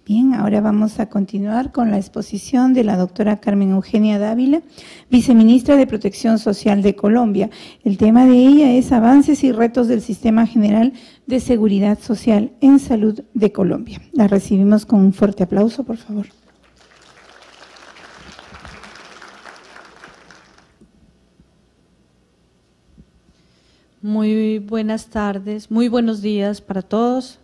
Bien, ahora vamos a continuar con la exposición de la doctora Carmen Eugenia Dávila, viceministra de Protección Social de Colombia. El tema de ella es avances y retos del Sistema General de Seguridad Social en Salud de Colombia. La recibimos con un fuerte aplauso, por favor. Muy buenas tardes, muy buenos días para todos.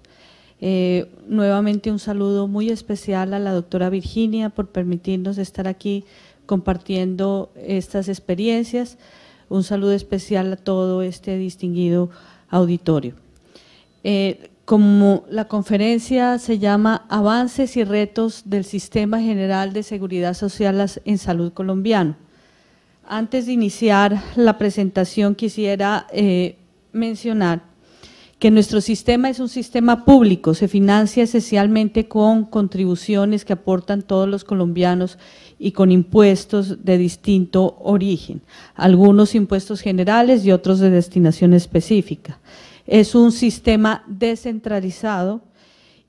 Nuevamente un saludo muy especial a la doctora Virginia por permitirnos estar aquí compartiendo estas experiencias. Un saludo especial a todo este distinguido auditorio. Como la conferencia se llama Avances y retos del Sistema General de Seguridad Social en Salud Colombiano. Antes de iniciar la presentación quisiera mencionar que nuestro sistema es un sistema público, se financia esencialmente con contribuciones que aportan todos los colombianos y con impuestos de distinto origen, algunos impuestos generales y otros de destinación específica. Es un sistema descentralizado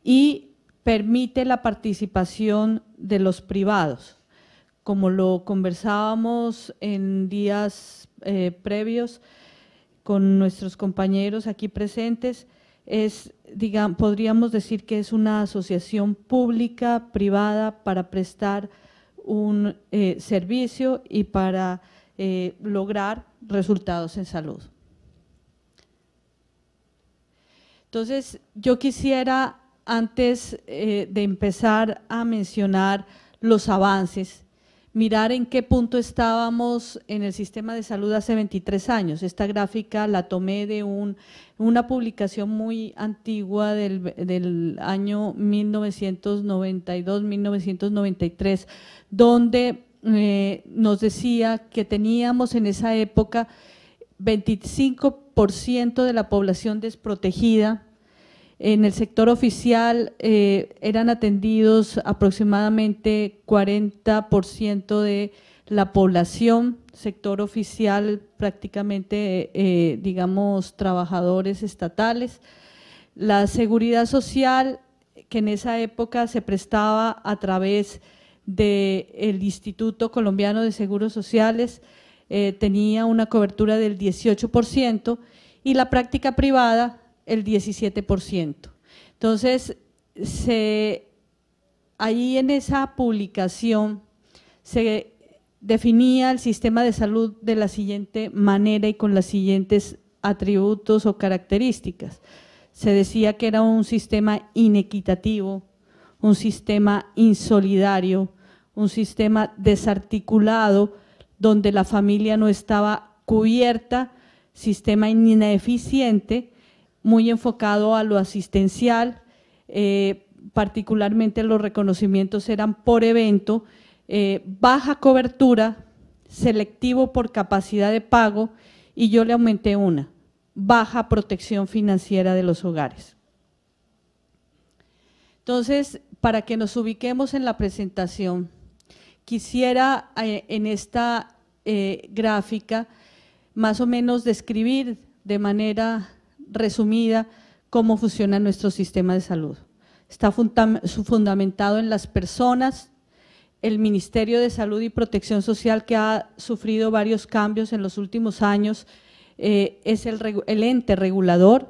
y permite la participación de los privados. Como lo conversábamos en días previos con nuestros compañeros aquí presentes, podríamos decir que es una asociación pública privada para prestar un servicio y para lograr resultados en salud. Entonces, yo quisiera, antes de empezar a mencionar los avances, mirar en qué punto estábamos en el sistema de salud hace 23 años. Esta gráfica la tomé de una publicación muy antigua del año 1992-1993, donde nos decía que teníamos en esa época 25% de la población desprotegida. En el sector oficial eran atendidos aproximadamente 40% de la población, sector oficial prácticamente, digamos, trabajadores estatales. La seguridad social, que en esa época se prestaba a través del Instituto Colombiano de Seguros Sociales, tenía una cobertura del 18% y la práctica privada el 17%. Entonces, ahí en esa publicación se definía el sistema de salud de la siguiente manera y con las siguientes atributos o características. Se decía que era un sistema inequitativo, un sistema insolidario, un sistema desarticulado, donde la familia no estaba cubierta, sistema ineficiente, muy enfocado a lo asistencial, particularmente los reconocimientos eran por evento, baja cobertura, selectivo por capacidad de pago y yo le aumenté una, baja protección financiera de los hogares. Entonces, para que nos ubiquemos en la presentación, quisiera en esta gráfica más o menos describir de manera resumida cómo funciona nuestro sistema de salud. Está fundamentado en las personas. El Ministerio de Salud y Protección Social, que ha sufrido varios cambios en los últimos años, es el ente regulador.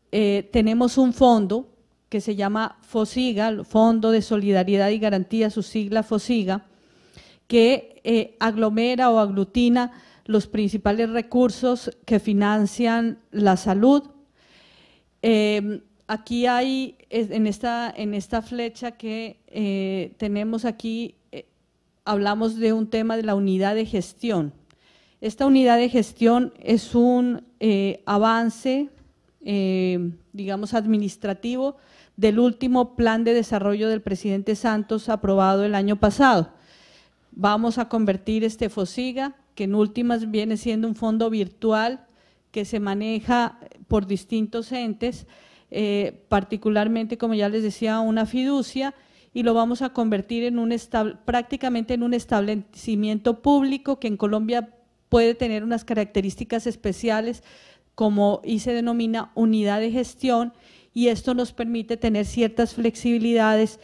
Tenemos un fondo que se llama FOSIGA, Fondo de Solidaridad y Garantía, su sigla FOSIGA, que aglomera o aglutina los principales recursos que financian la salud. Aquí hay, en esta flecha que tenemos aquí, hablamos de un tema de la unidad de gestión. Esta unidad de gestión es un avance, digamos, administrativo del último plan de desarrollo del presidente Santos aprobado el año pasado. Vamos a convertir este FOSIGA, que en últimas viene siendo un fondo virtual que se maneja por distintos entes, particularmente, como ya les decía, una fiducia, y lo vamos a convertir en prácticamente en un establecimiento público que en Colombia puede tener unas características especiales, como y se denomina unidad de gestión, y esto nos permite tener ciertas flexibilidades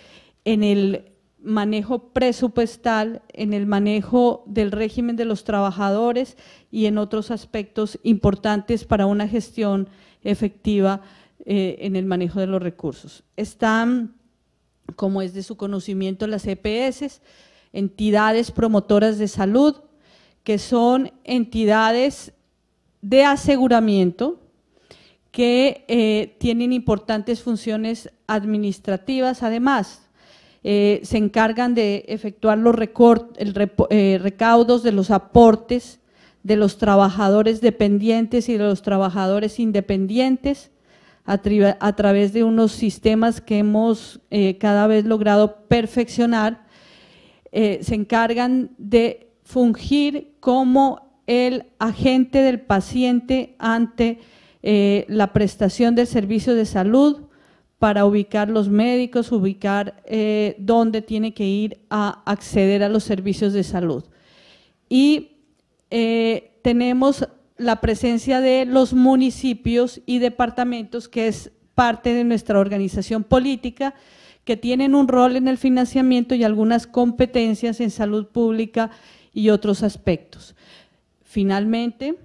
en el manejo presupuestal, en el manejo del régimen de los trabajadores y en otros aspectos importantes para una gestión efectiva en el manejo de los recursos. Están, como es de su conocimiento, las EPS, entidades promotoras de salud, que son entidades de aseguramiento que tienen importantes funciones administrativas. Además, se encargan de efectuar los recaudos de los aportes de los trabajadores dependientes y de los trabajadores independientes a través de unos sistemas que hemos cada vez logrado perfeccionar. Se encargan de fungir como el agente del paciente ante la prestación del servicio de salud, para ubicar los médicos, ubicar dónde tiene que ir a acceder a los servicios de salud. Y tenemos la presencia de los municipios y departamentos, que es parte de nuestra organización política, que tienen un rol en el financiamiento y algunas competencias en salud pública y otros aspectos. Finalmente,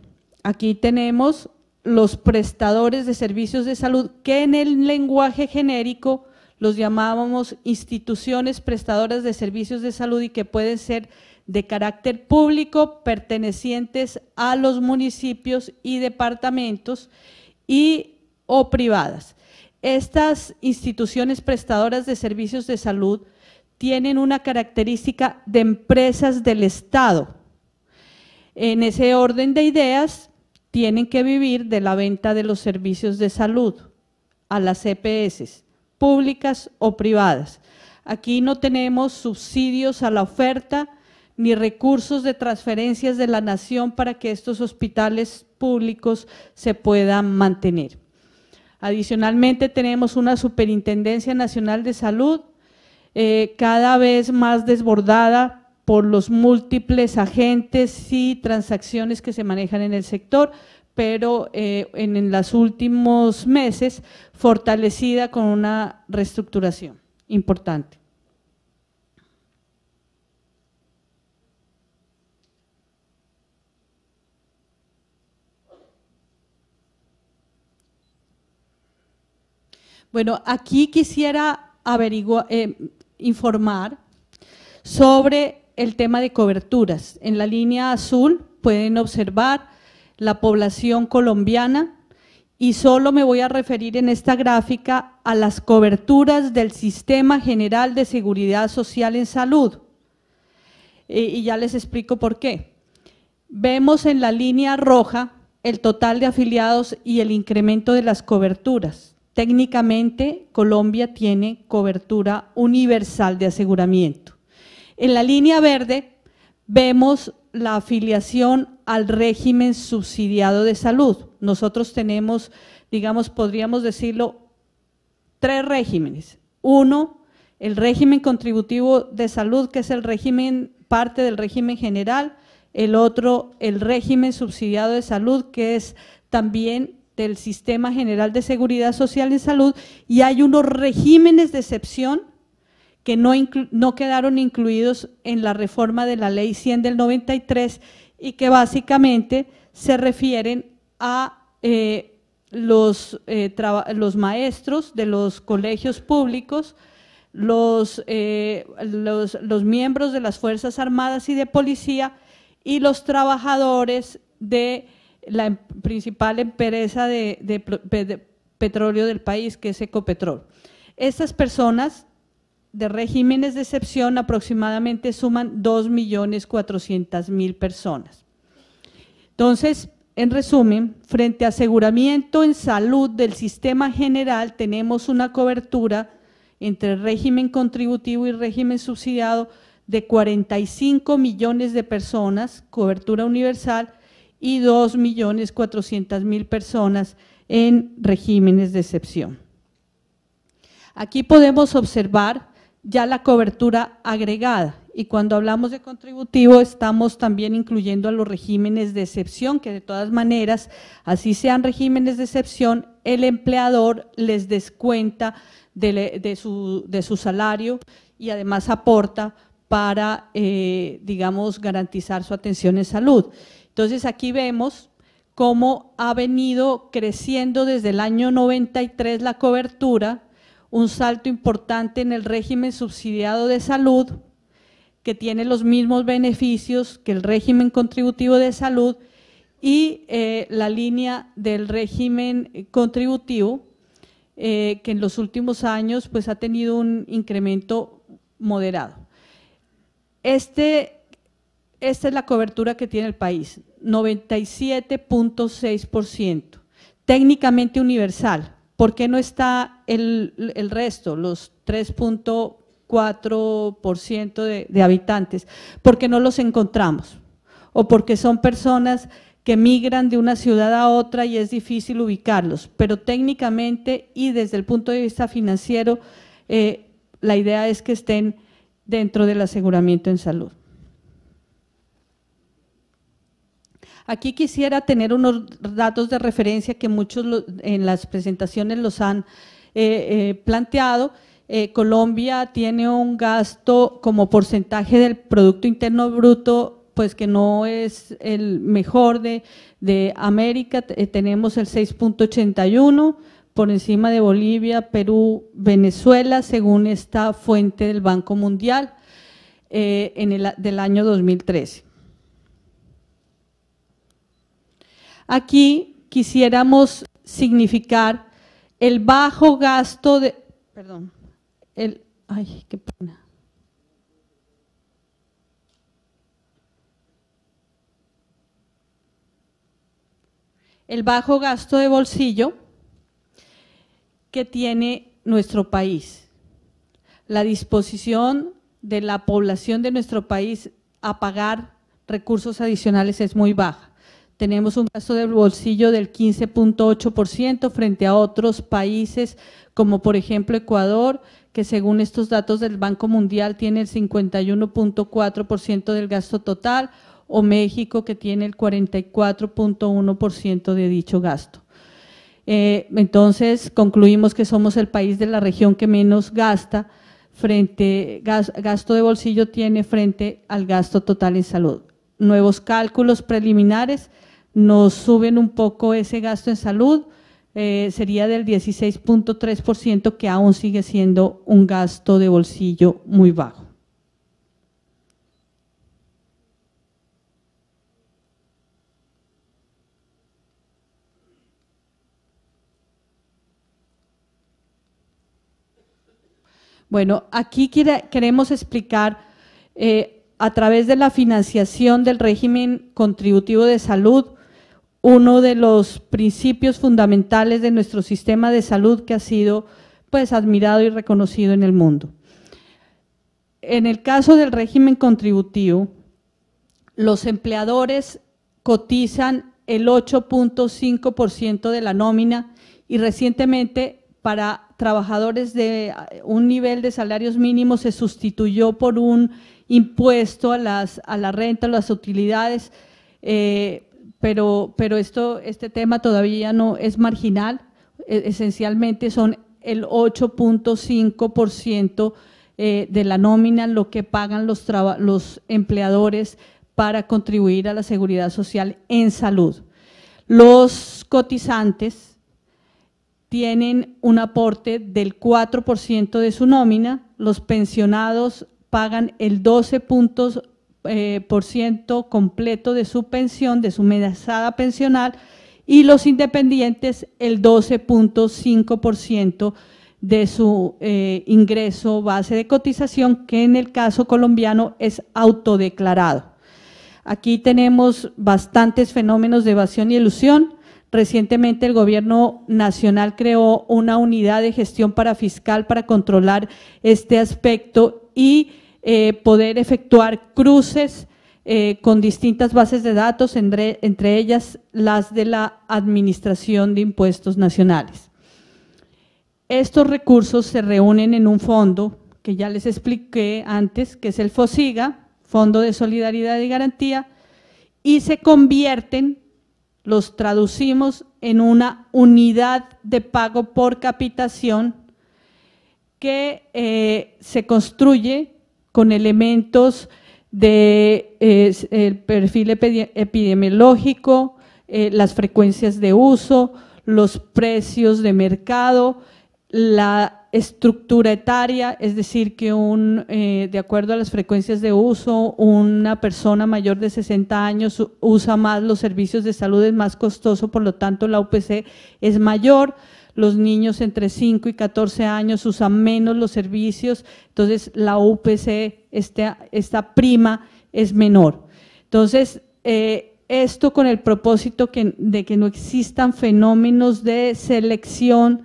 aquí tenemos los prestadores de servicios de salud, que en el lenguaje genérico los llamábamos instituciones prestadoras de servicios de salud y que pueden ser de carácter público, pertenecientes a los municipios y departamentos o privadas. Estas instituciones prestadoras de servicios de salud tienen una característica de empresas del Estado. En ese orden de ideas, tienen que vivir de la venta de los servicios de salud a las EPS, públicas o privadas. Aquí no tenemos subsidios a la oferta ni recursos de transferencias de la nación para que estos hospitales públicos se puedan mantener. Adicionalmente, tenemos una Superintendencia Nacional de Salud cada vez más desbordada por los múltiples agentes y transacciones que se manejan en el sector, pero en los últimos meses fortalecida con una reestructuración importante. Bueno, aquí quisiera informar sobre el tema de coberturas. En la línea azul pueden observar la población colombiana y solo me voy a referir en esta gráfica a las coberturas del Sistema General de Seguridad Social en Salud. Y ya les explico por qué. Vemos en la línea roja el total de afiliados y el incremento de las coberturas. Técnicamente, Colombia tiene cobertura universal de aseguramiento. En la línea verde vemos la afiliación al régimen subsidiado de salud. Nosotros tenemos, digamos, podríamos decirlo, 3 regímenes. Uno, el régimen contributivo de salud, que es el régimen, parte del régimen general. El otro, el régimen subsidiado de salud, que es también del Sistema General de Seguridad Social en Salud, y hay unos regímenes de excepción que no quedaron incluidos en la reforma de la Ley 100 del 93 y que básicamente se refieren a los maestros de los colegios públicos, los miembros de las Fuerzas Armadas y de Policía y los trabajadores de la principal empresa de petróleo del país, que es Ecopetrol. Estas personas de regímenes de excepción aproximadamente suman 2.400.000 personas. Entonces, en resumen, frente a aseguramiento en salud del sistema general, tenemos una cobertura entre régimen contributivo y régimen subsidiado de 45 millones de personas, cobertura universal, y 2.400.000 personas en regímenes de excepción. Aquí podemos observar ya la cobertura agregada, y cuando hablamos de contributivo estamos también incluyendo a los regímenes de excepción, que de todas maneras, así sean regímenes de excepción, el empleador les descuenta de su salario y además aporta para, digamos, garantizar su atención en salud. Entonces, aquí vemos cómo ha venido creciendo desde el año 93 la cobertura, un salto importante en el régimen subsidiado de salud, que tiene los mismos beneficios que el régimen contributivo de salud, y la línea del régimen contributivo, que en los últimos años pues, ha tenido un incremento moderado. Esta es la cobertura que tiene el país, 97.6%, técnicamente universal. ¿Por qué no está el resto, los 3.4% de habitantes? Porque no los encontramos o porque son personas que migran de una ciudad a otra y es difícil ubicarlos, pero técnicamente y desde el punto de vista financiero, la idea es que estén dentro del aseguramiento en salud. Aquí quisiera tener unos datos de referencia que muchos en las presentaciones los han planteado. Colombia tiene un gasto como porcentaje del Producto Interno Bruto, pues que no es el mejor de América. Tenemos el 6.81, por encima de Bolivia, Perú, Venezuela, según esta fuente del Banco Mundial del año 2013. Aquí quisiéramos significar el bajo gasto de, perdón, ay, qué pena. El bajo gasto de bolsillo que tiene nuestro país, la disposición de la población de nuestro país a pagar recursos adicionales es muy baja. Tenemos un gasto de bolsillo del 15.8% frente a otros países como por ejemplo Ecuador, que según estos datos del Banco Mundial tiene el 51.4% del gasto total, o México, que tiene el 44.1% de dicho gasto. Entonces, concluimos que somos el país de la región que menos gasto de bolsillo tiene frente al gasto total en salud. Nuevos cálculos preliminares nos suben un poco ese gasto en salud, sería del 16.3%, que aún sigue siendo un gasto de bolsillo muy bajo. Bueno, aquí queremos explicar a través de la financiación del régimen contributivo de salud, uno de los principios fundamentales de nuestro sistema de salud que ha sido pues admirado y reconocido en el mundo. En el caso del régimen contributivo, los empleadores cotizan el 8.5% de la nómina y recientemente para trabajadores de un nivel de salarios mínimos se sustituyó por un impuesto a la renta, a las utilidades, pero este tema todavía no es marginal, esencialmente son el 8.5% de la nómina lo que pagan los empleadores para contribuir a la seguridad social en salud. Los cotizantes tienen un aporte del 4% de su nómina, los pensionados pagan el 12% completo de su pensión, de su mesada pensional, y los independientes el 12.5% de su ingreso base de cotización, que en el caso colombiano es autodeclarado. Aquí tenemos bastantes fenómenos de evasión y elusión. Recientemente el gobierno nacional creó una unidad de gestión parafiscal para controlar este aspecto y poder efectuar cruces con distintas bases de datos, entre ellas las de la Administración de Impuestos Nacionales. Estos recursos se reúnen en un fondo que ya les expliqué antes, que es el FOSIGA, Fondo de Solidaridad y Garantía, y se convierten, los traducimos en una unidad de pago por capitación que se construye con elementos de el perfil epidemiológico, las frecuencias de uso, los precios de mercado, la estructura etaria, es decir, que de acuerdo a las frecuencias de uso, una persona mayor de 60 años usa más los servicios de salud, es más costoso, por lo tanto la UPC es mayor. Los niños entre 5 y 14 años usan menos los servicios, entonces la UPC, esta prima, es menor. Entonces, esto con el propósito de que no existan fenómenos de selección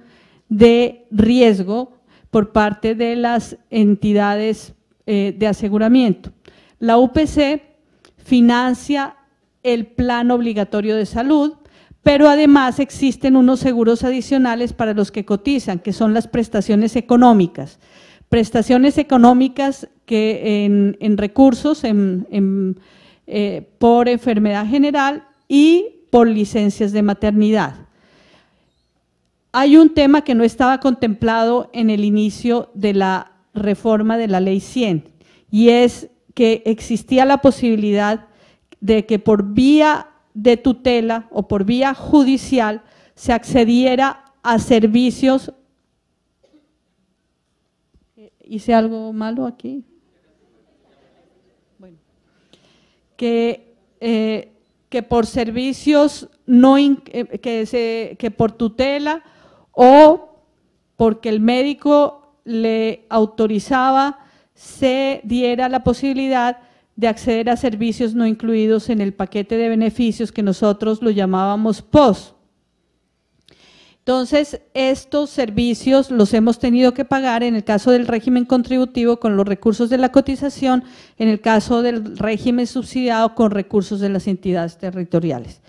de riesgo por parte de las entidades de aseguramiento. La UPC financia el plan obligatorio de salud, pero además existen unos seguros adicionales para los que cotizan, que son las prestaciones económicas. Prestaciones económicas que en recursos por enfermedad general y por licencias de maternidad. Hay un tema que no estaba contemplado en el inicio de la reforma de la Ley 100, y es que existía la posibilidad de que por vía de tutela o por vía judicial se accediera a servicios. ¿Hice algo malo aquí? Bueno, que por servicios que por tutela o porque el médico le autorizaba, se diera la posibilidad de acceder a servicios no incluidos en el paquete de beneficios que nosotros lo llamábamos POS. Entonces, estos servicios los hemos tenido que pagar en el caso del régimen contributivo con los recursos de la cotización, en el caso del régimen subsidiado con recursos de las entidades territoriales.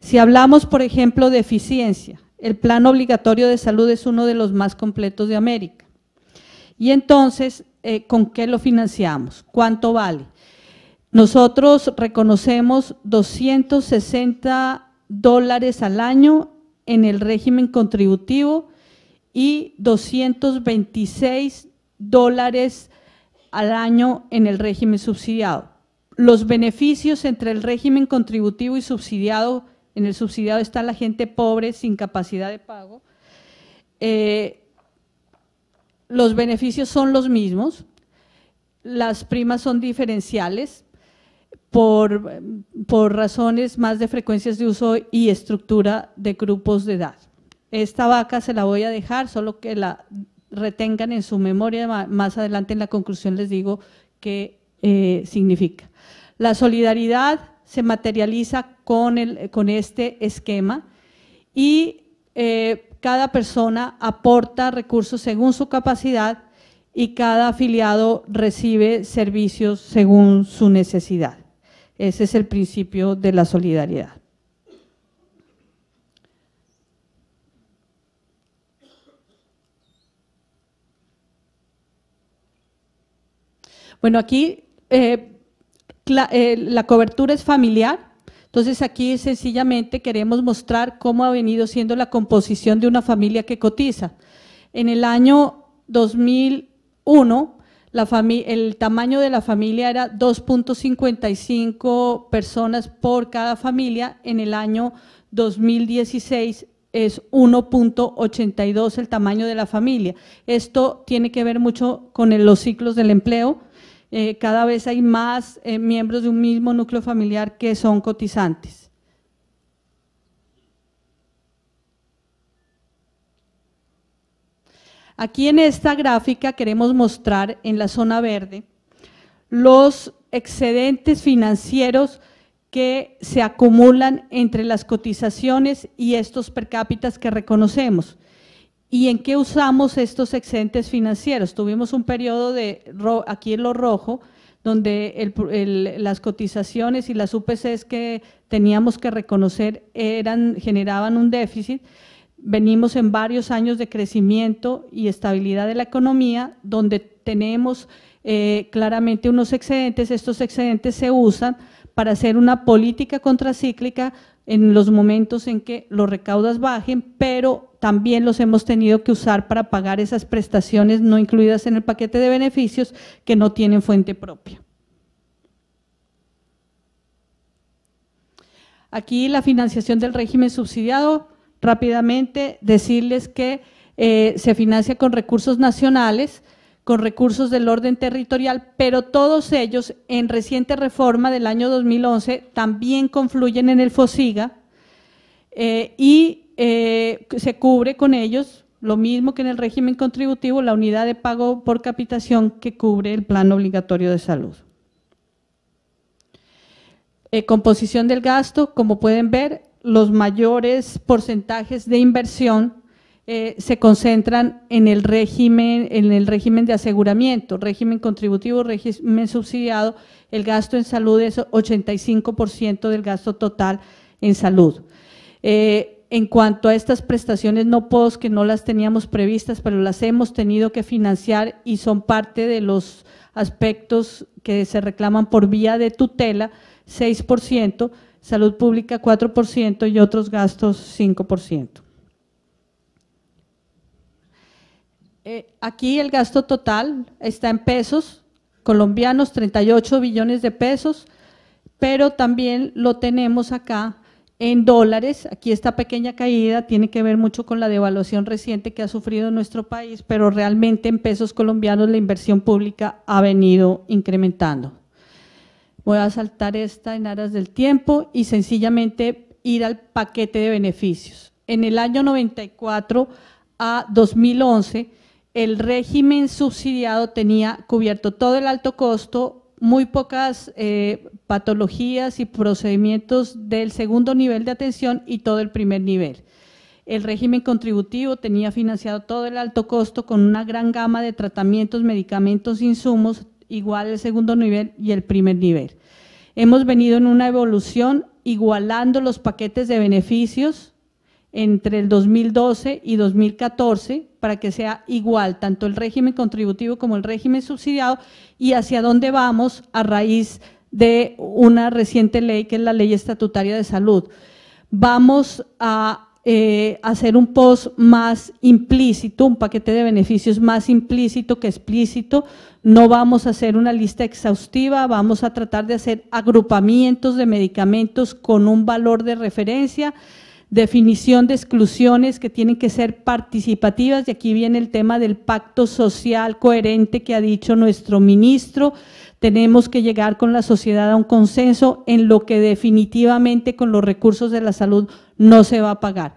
Si hablamos, por ejemplo, de eficiencia, el plan obligatorio de salud es uno de los más completos de América. Y entonces, ¿con qué lo financiamos? ¿Cuánto vale? Nosotros reconocemos $260 al año en el régimen contributivo y $226 al año en el régimen subsidiado. Los beneficios entre el régimen contributivo y subsidiado, en el subsidiado está la gente pobre sin capacidad de pago, los beneficios son los mismos, las primas son diferenciales, por razones más de frecuencias de uso y estructura de grupos de edad. Esta vaca se la voy a dejar, solo que la retengan en su memoria, más adelante en la conclusión les digo qué significa. La solidaridad se materializa con este esquema y cada persona aporta recursos según su capacidad y cada afiliado recibe servicios según su necesidad. Ese es el principio de la solidaridad. Bueno, aquí la cobertura es familiar, entonces aquí sencillamente queremos mostrar cómo ha venido siendo la composición de una familia que cotiza. En el año 2001, el tamaño de la familia era 2.55 personas por cada familia, en el año 2016 es 1.82 el tamaño de la familia. Esto tiene que ver mucho con los ciclos del empleo, cada vez hay más miembros de un mismo núcleo familiar que son cotizantes. Aquí en esta gráfica queremos mostrar en la zona verde los excedentes financieros que se acumulan entre las cotizaciones y estos per cápita que reconocemos. ¿Y en qué usamos estos excedentes financieros? Tuvimos un periodo aquí en lo rojo, donde las cotizaciones y las UPCs que teníamos que reconocer generaban un déficit. Venimos en varios años de crecimiento y estabilidad de la economía, donde tenemos claramente unos excedentes. Estos excedentes se usan para hacer una política contracíclica en los momentos en que los recaudos bajen, pero también los hemos tenido que usar para pagar esas prestaciones no incluidas en el paquete de beneficios que no tienen fuente propia. Aquí la financiación del régimen subsidiado, rápidamente decirles que se financia con recursos nacionales, con recursos del orden territorial, pero todos ellos en reciente reforma del año 2011 también confluyen en el FOSIGA y se cubre con ellos lo mismo que en el régimen contributivo, la unidad de pago por capitación que cubre el plan obligatorio de salud. Composición del gasto, como pueden ver, los mayores porcentajes de inversión se concentran en el régimen de aseguramiento, régimen contributivo, régimen subsidiado. El gasto en salud es 85% del gasto total en salud. En cuanto a estas prestaciones no POS, que no las teníamos previstas, pero las hemos tenido que financiar y son parte de los aspectos que se reclaman por vía de tutela, 6%, salud pública 4% y otros gastos 5%. Aquí el gasto total está en pesos colombianos, 38 billones de pesos, pero también lo tenemos acá en dólares. Aquí esta pequeña caída tiene que ver mucho con la devaluación reciente que ha sufrido nuestro país, pero realmente en pesos colombianos la inversión pública ha venido incrementando. Voy a saltar esta en aras del tiempo y sencillamente ir al paquete de beneficios. En el año 94 a 2011, el régimen subsidiado tenía cubierto todo el alto costo, muy pocas patologías y procedimientos del segundo nivel de atención y todo el primer nivel. El régimen contributivo tenía financiado todo el alto costo con una gran gama de tratamientos, medicamentos, insumos, igual el segundo nivel y el primer nivel. Hemos venido en una evolución igualando los paquetes de beneficios entre el 2012 y 2014 para que sea igual tanto el régimen contributivo como el régimen subsidiado, y hacia dónde vamos a raíz de una reciente ley que es la Ley Estatutaria de Salud. Vamos a hacer un POS más implícito, un paquete de beneficios más implícito que explícito. No vamos a hacer una lista exhaustiva, vamos a tratar de hacer agrupamientos de medicamentos con un valor de referencia, definición de exclusiones que tienen que ser participativas, y aquí viene el tema del pacto social coherente que ha dicho nuestro ministro. Tenemos que llegar con la sociedad a un consenso en lo que definitivamente con los recursos de la salud no se va a pagar.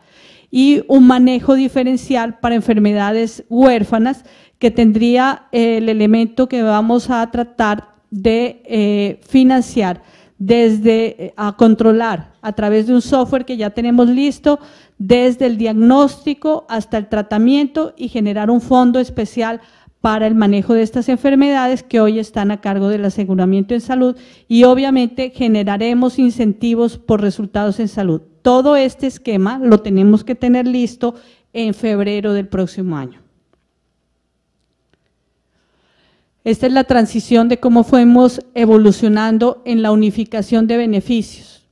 Y un manejo diferencial para enfermedades huérfanas que tendría el elemento que vamos a tratar de financiar desde a controlar a través de un software que ya tenemos listo, desde el diagnóstico hasta el tratamiento, y generar un fondo especial para el manejo de estas enfermedades que hoy están a cargo del aseguramiento en salud, y obviamente generaremos incentivos por resultados en salud. Todo este esquema lo tenemos que tener listo en febrero del próximo año. Esta es la transición de cómo fuimos evolucionando en la unificación de beneficios,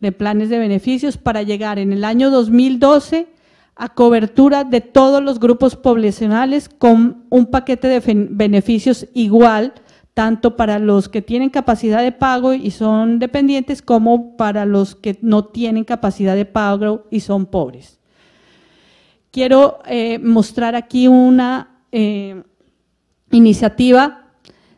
de planes de beneficios, para llegar en el año 2012 a cobertura de todos los grupos poblacionales con un paquete de beneficios igual, tanto para los que tienen capacidad de pago y son dependientes como para los que no tienen capacidad de pago y son pobres. Quiero mostrar aquí una iniciativa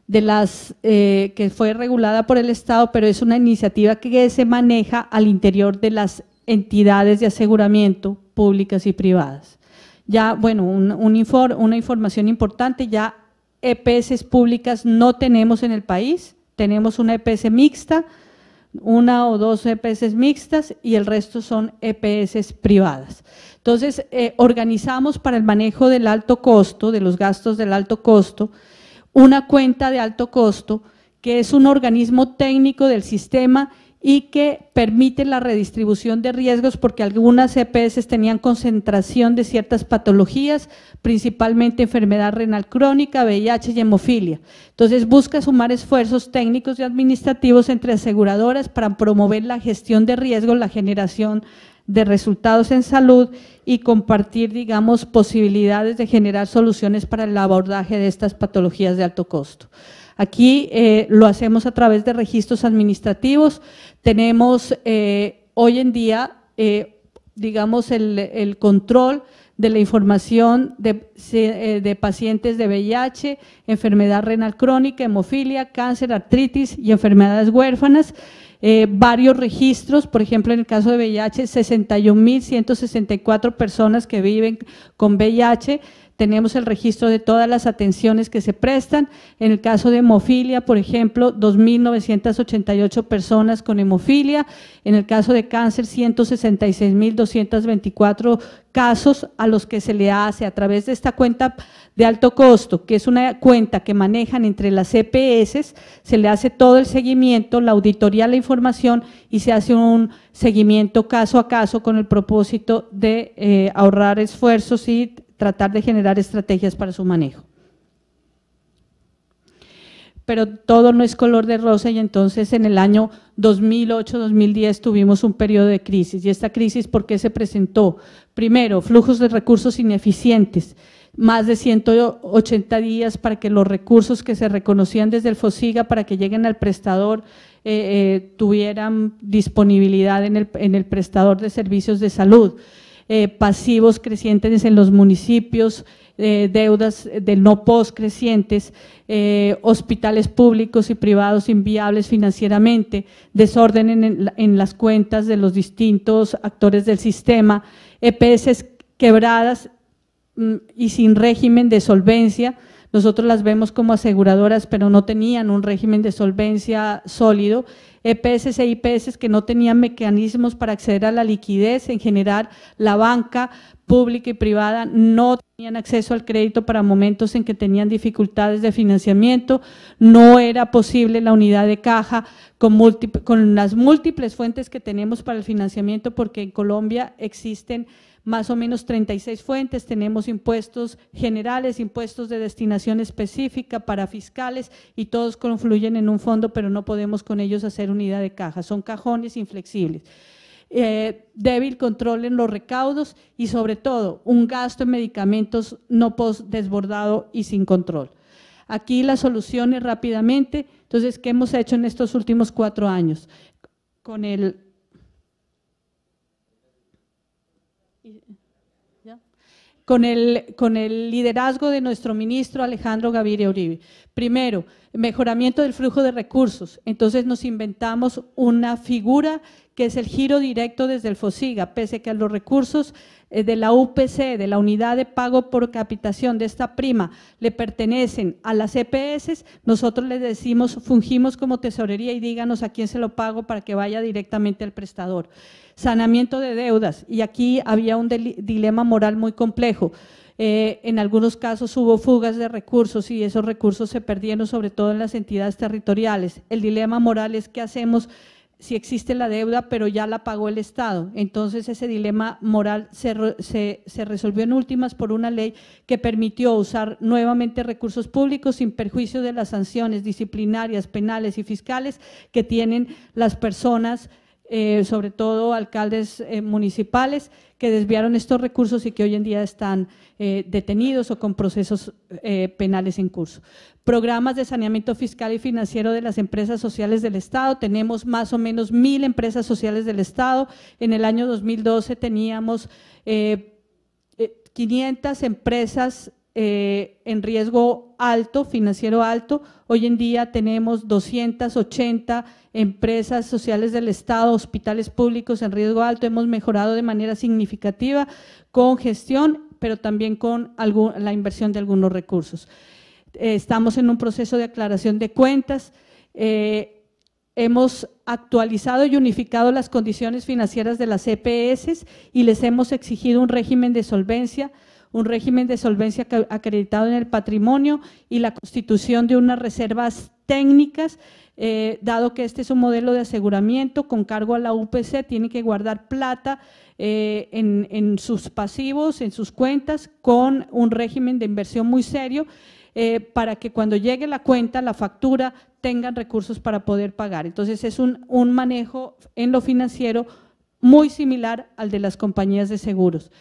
de las que fue regulada por el Estado, pero es una iniciativa que se maneja al interior de las entidades de aseguramiento públicas y privadas. Ya, bueno, una información importante, ya EPS públicas no tenemos en el país, tenemos una EPS mixta, una o dos EPS mixtas y el resto son EPS privadas. Entonces, organizamos para el manejo del alto costo, de los gastos del alto costo, una cuenta de alto costo que es un organismo técnico del sistema y que permite la redistribución de riesgos porque algunas EPS tenían concentración de ciertas patologías, principalmente enfermedad renal crónica, VIH y hemofilia. Entonces busca sumar esfuerzos técnicos y administrativos entre aseguradoras para promover la gestión de riesgos, la generación de resultados en salud y compartir, digamos, posibilidades de generar soluciones para el abordaje de estas patologías de alto costo. Aquí lo hacemos a través de registros administrativos. Tenemos hoy en día, digamos, el control de la información de pacientes de VIH, enfermedad renal crónica, hemofilia, cáncer, artritis y enfermedades huérfanas. Varios registros, por ejemplo, en el caso de VIH, 61.164 personas que viven con VIH. Tenemos el registro de todas las atenciones que se prestan. En el caso de hemofilia, por ejemplo, 2.988 personas con hemofilia. En el caso de cáncer, 166.224 casos a los que se le hace a través de esta cuenta de alto costo, que es una cuenta que manejan entre las EPS, se le hace todo el seguimiento, la auditoría, la información y se hace un seguimiento caso a caso con el propósito de ahorrar esfuerzos y tratar de generar estrategias para su manejo. Pero todo no es color de rosa y entonces en el año 2008-2010 tuvimos un periodo de crisis. ¿Y esta crisis por qué se presentó? Primero, flujos de recursos ineficientes, más de 180 días para que los recursos que se reconocían desde el FOSIGA para que lleguen al prestador tuvieran disponibilidad en el prestador de servicios de salud. Pasivos crecientes en los municipios, deudas del no post crecientes, hospitales públicos y privados inviables financieramente, desorden en las cuentas de los distintos actores del sistema, EPS quebradas y sin régimen de solvencia. Nosotros las vemos como aseguradoras, pero no tenían un régimen de solvencia sólido. EPS e IPS que no tenían mecanismos para acceder a la liquidez. En general, la banca pública y privada no tenían acceso al crédito para momentos en que tenían dificultades de financiamiento. No era posible la unidad de caja con las múltiples fuentes que tenemos para el financiamiento, porque en Colombia existen más o menos 36 fuentes, tenemos impuestos generales, impuestos de destinación específica para fiscales y todos confluyen en un fondo, pero no podemos con ellos hacer unidad de caja, son cajones inflexibles. Débil control en los recaudos y sobre todo un gasto en medicamentos no post desbordado y sin control. Aquí las soluciones rápidamente. Entonces, ¿qué hemos hecho en estos últimos 4 años? Con el liderazgo de nuestro ministro Alejandro Gaviria Uribe. Primero, mejoramiento del flujo de recursos. Entonces nos inventamos una figura que es el giro directo desde el FOSIGA, pese a que los recursos de la UPC, de la unidad de pago por capitación de esta prima, le pertenecen a las EPS, nosotros les decimos, fungimos como tesorería y díganos a quién se lo pago para que vaya directamente al prestador. Saneamiento de deudas, y aquí había un dilema moral muy complejo. En algunos casos hubo fugas de recursos y esos recursos se perdieron, sobre todo en las entidades territoriales. El dilema moral es qué hacemos si existe la deuda, pero ya la pagó el Estado. Entonces ese dilema moral se resolvió en últimas por una ley que permitió usar nuevamente recursos públicos sin perjuicio de las sanciones disciplinarias, penales y fiscales que tienen las personas, sobre todo alcaldes municipales que desviaron estos recursos y que hoy en día están detenidos o con procesos penales en curso. Programas de saneamiento fiscal y financiero de las empresas sociales del Estado. Tenemos más o menos 1.000 empresas sociales del Estado. En el año 2012 teníamos 500 empresas en riesgo alto, financiero alto. Hoy en día tenemos 280 empresas sociales del Estado, hospitales públicos en riesgo alto. Hemos mejorado de manera significativa con gestión, pero también con la inversión de algunos recursos. Estamos en un proceso de aclaración de cuentas. Hemos actualizado y unificado las condiciones financieras de las EPS y les hemos exigido un régimen de solvencia acreditado en el patrimonio y la constitución de unas reservas técnicas, dado que este es un modelo de aseguramiento con cargo a la UPC, tiene que guardar plata en sus pasivos, en sus cuentas, con un régimen de inversión muy serio, para que cuando llegue la cuenta, la factura, tengan recursos para poder pagar. Entonces, es un manejo en lo financiero muy similar al de las compañías de seguros.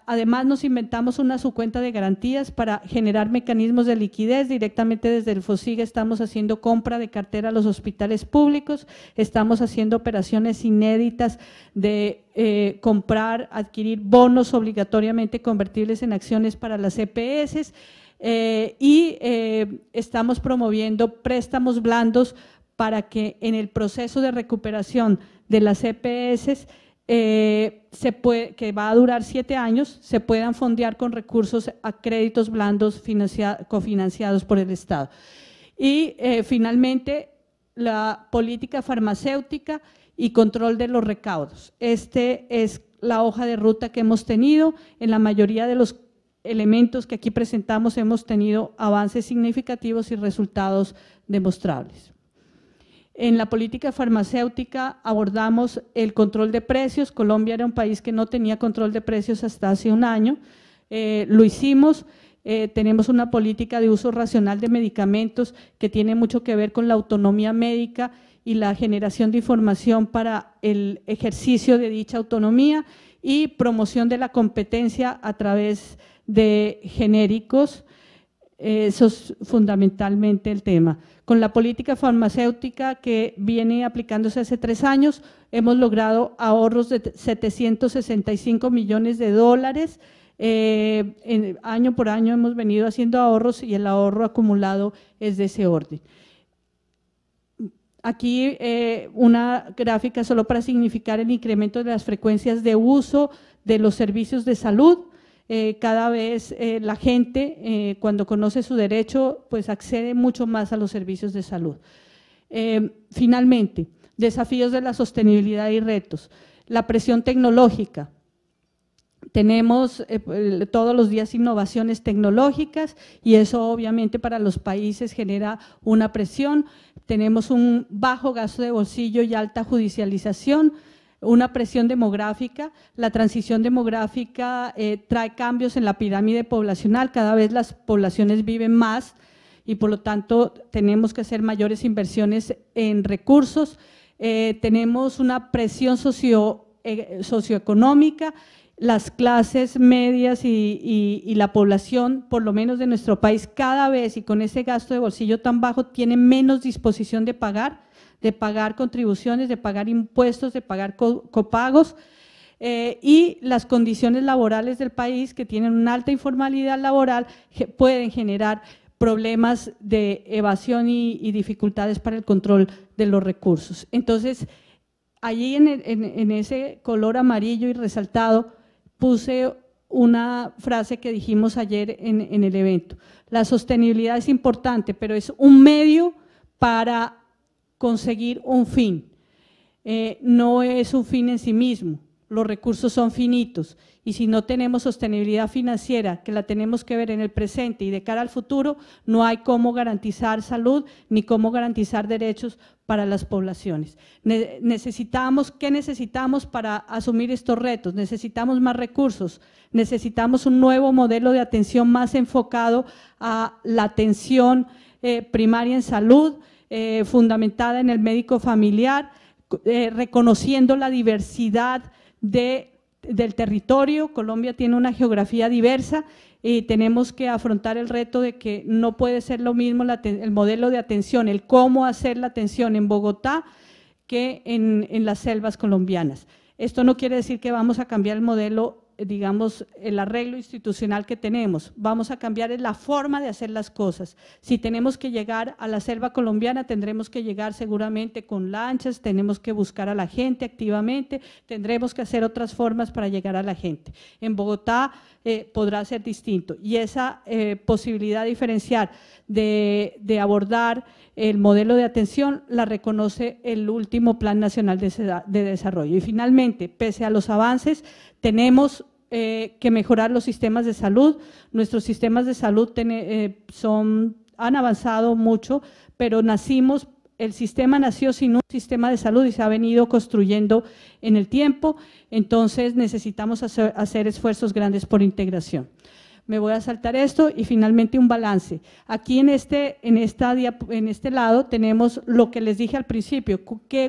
Además, nos inventamos una subcuenta de garantías para generar mecanismos de liquidez. Directamente desde el FOSIG estamos haciendo compra de cartera a los hospitales públicos, estamos haciendo operaciones inéditas de comprar, adquirir bonos obligatoriamente convertibles en acciones para las EPS, y estamos promoviendo préstamos blandos para que en el proceso de recuperación de las EPS, que va a durar 7 años, se puedan fondear con recursos a créditos blandos cofinanciados por el Estado. Y finalmente, la política farmacéutica y control de los recaudos. Este es la hoja de ruta que hemos tenido. En la mayoría de los elementos que aquí presentamos hemos tenido avances significativos y resultados demostrables. En la política farmacéutica abordamos el control de precios. Colombia era un país que no tenía control de precios hasta hace un año. Lo hicimos. Tenemos una política de uso racional de medicamentos que tiene mucho que ver con la autonomía médica y la generación de información para el ejercicio de dicha autonomía y promoción de la competencia a través de genéricos. Eso es fundamentalmente el tema. Con la política farmacéutica que viene aplicándose hace 3 años, hemos logrado ahorros de 765 millones de dólares. Año por año hemos venido haciendo ahorros y el ahorro acumulado es de ese orden. Aquí una gráfica solo para significar el incremento de las frecuencias de uso de los servicios de salud. Cada vez la gente, cuando conoce su derecho, pues accede mucho más a los servicios de salud. Finalmente, desafíos de la sostenibilidad y retos. La presión tecnológica. Tenemos todos los días innovaciones tecnológicas y eso obviamente para los países genera una presión. Tenemos un bajo gasto de bolsillo y alta judicialización. Una presión demográfica, la transición demográfica trae cambios en la pirámide poblacional, cada vez las poblaciones viven más y por lo tanto tenemos que hacer mayores inversiones en recursos, tenemos una presión socioeconómica, las clases medias y la población, por lo menos de nuestro país, cada vez y con ese gasto de bolsillo tan bajo, tienen menos disposición de pagar contribuciones, de pagar impuestos, de pagar copagos, y las condiciones laborales del país que tienen una alta informalidad laboral pueden generar problemas de evasión y dificultades para el control de los recursos. Entonces, allí en ese color amarillo y resaltado puse una frase que dijimos ayer en el evento. La sostenibilidad es importante, pero es un medio para conseguir un fin, no es un fin en sí mismo, los recursos son finitos y si no tenemos sostenibilidad financiera, que la tenemos que ver en el presente y de cara al futuro, no hay cómo garantizar salud ni cómo garantizar derechos para las poblaciones. ¿Qué necesitamos para asumir estos retos? Necesitamos más recursos, necesitamos un nuevo modelo de atención más enfocado a la atención primaria en salud, fundamentada en el médico familiar, reconociendo la diversidad del territorio. Colombia tiene una geografía diversa y tenemos que afrontar el reto de que no puede ser lo mismo el modelo de atención, el cómo hacer la atención en Bogotá que en las selvas colombianas. Esto no quiere decir que vamos a cambiar el modelo, digamos, el arreglo institucional que tenemos, vamos a cambiar la forma de hacer las cosas. Si tenemos que llegar a la selva colombiana, tendremos que llegar seguramente con lanchas, tenemos que buscar a la gente activamente, tendremos que hacer otras formas para llegar a la gente. En Bogotá podrá ser distinto y esa posibilidad diferencial de abordar el modelo de atención la reconoce el último Plan Nacional de Desarrollo. Y finalmente, pese a los avances, tenemos que mejorar los sistemas de salud. Nuestros sistemas de salud son han avanzado mucho, pero el sistema nació sin un sistema de salud y se ha venido construyendo en el tiempo, entonces necesitamos hacer esfuerzos grandes por integración. Me voy a saltar esto y finalmente un balance. Aquí en este lado tenemos lo que les dije al principio,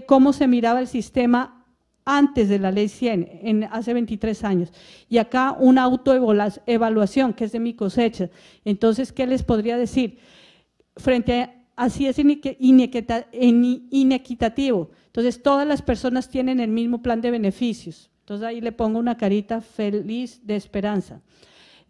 cómo se miraba el sistema antes de la Ley 100, hace 23 años. Y acá una autoevaluación, que es de mi cosecha. Entonces, ¿qué les podría decir? Frente a así es inequitativo. Entonces, todas las personas tienen el mismo plan de beneficios. Entonces, ahí le pongo una carita feliz de esperanza.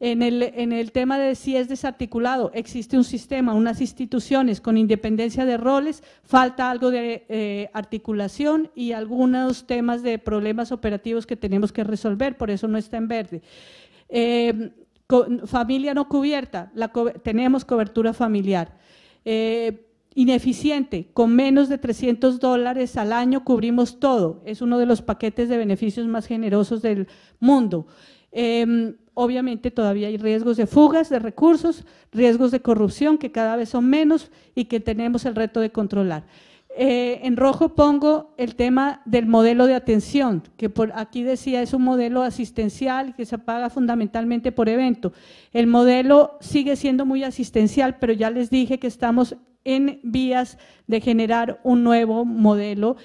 En el tema de si es desarticulado, existe un sistema, unas instituciones con independencia de roles, falta algo de articulación y algunos temas de problemas operativos que tenemos que resolver, por eso no está en verde. Familia no cubierta, tenemos cobertura familiar. Ineficiente, con menos de $300 al año cubrimos todo, es uno de los paquetes de beneficios más generosos del mundo. Obviamente todavía hay riesgos de fugas de recursos, riesgos de corrupción que cada vez son menos y que tenemos el reto de controlar. En rojo pongo el tema del modelo de atención, que por aquí decía es un modelo asistencial que se paga fundamentalmente por evento. El modelo sigue siendo muy asistencial, pero ya les dije que estamos en vías de generar un nuevo modelo.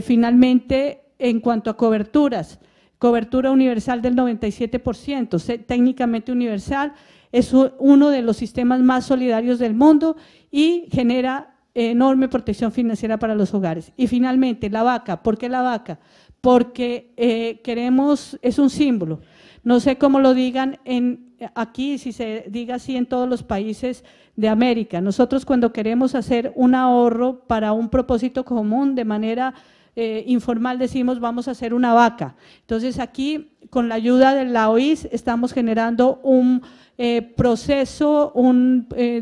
Finalmente, en cuanto a coberturas, cobertura universal del 97%, técnicamente universal, es uno de los sistemas más solidarios del mundo y genera enorme protección financiera para los hogares. Y finalmente, la vaca. ¿Por qué la vaca? Porque es un símbolo. No sé cómo lo digan aquí, si se diga así en todos los países de América. Nosotros cuando queremos hacer un ahorro para un propósito común de manera informal decimos vamos a hacer una vaca. Entonces aquí con la ayuda de la OIS estamos generando un proceso,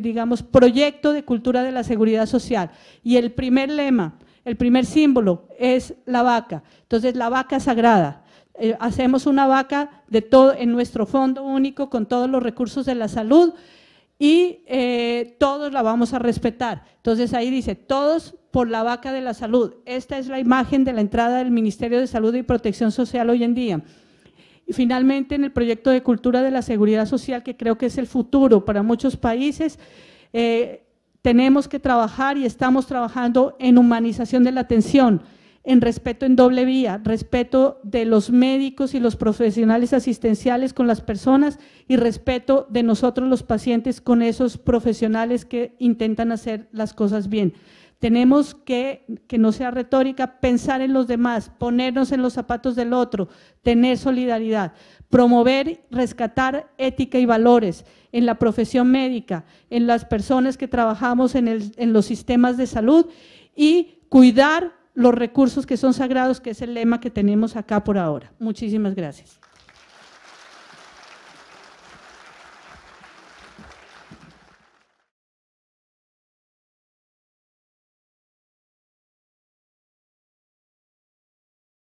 digamos proyecto de cultura de la seguridad social y el primer lema, el primer símbolo es la vaca. Entonces la vaca sagrada. Hacemos una vaca de todo en nuestro fondo único con todos los recursos de la salud y todos la vamos a respetar. Entonces ahí dice, todos por la vaca de la salud. Esta es la imagen de la entrada del Ministerio de Salud y Protección Social hoy en día. Y finalmente en el proyecto de cultura de la seguridad social, que creo que es el futuro para muchos países, tenemos que trabajar y estamos trabajando en humanización de la atención, en respeto en doble vía, respeto de los médicos y los profesionales asistenciales con las personas y respeto de nosotros los pacientes con esos profesionales que intentan hacer las cosas bien. Tenemos que no sea retórica, pensar en los demás, ponernos en los zapatos del otro, tener solidaridad, promover, rescatar ética y valores en la profesión médica, en las personas que trabajamos en los sistemas de salud y cuidar los recursos que son sagrados, que es el lema que tenemos acá por ahora. Muchísimas gracias.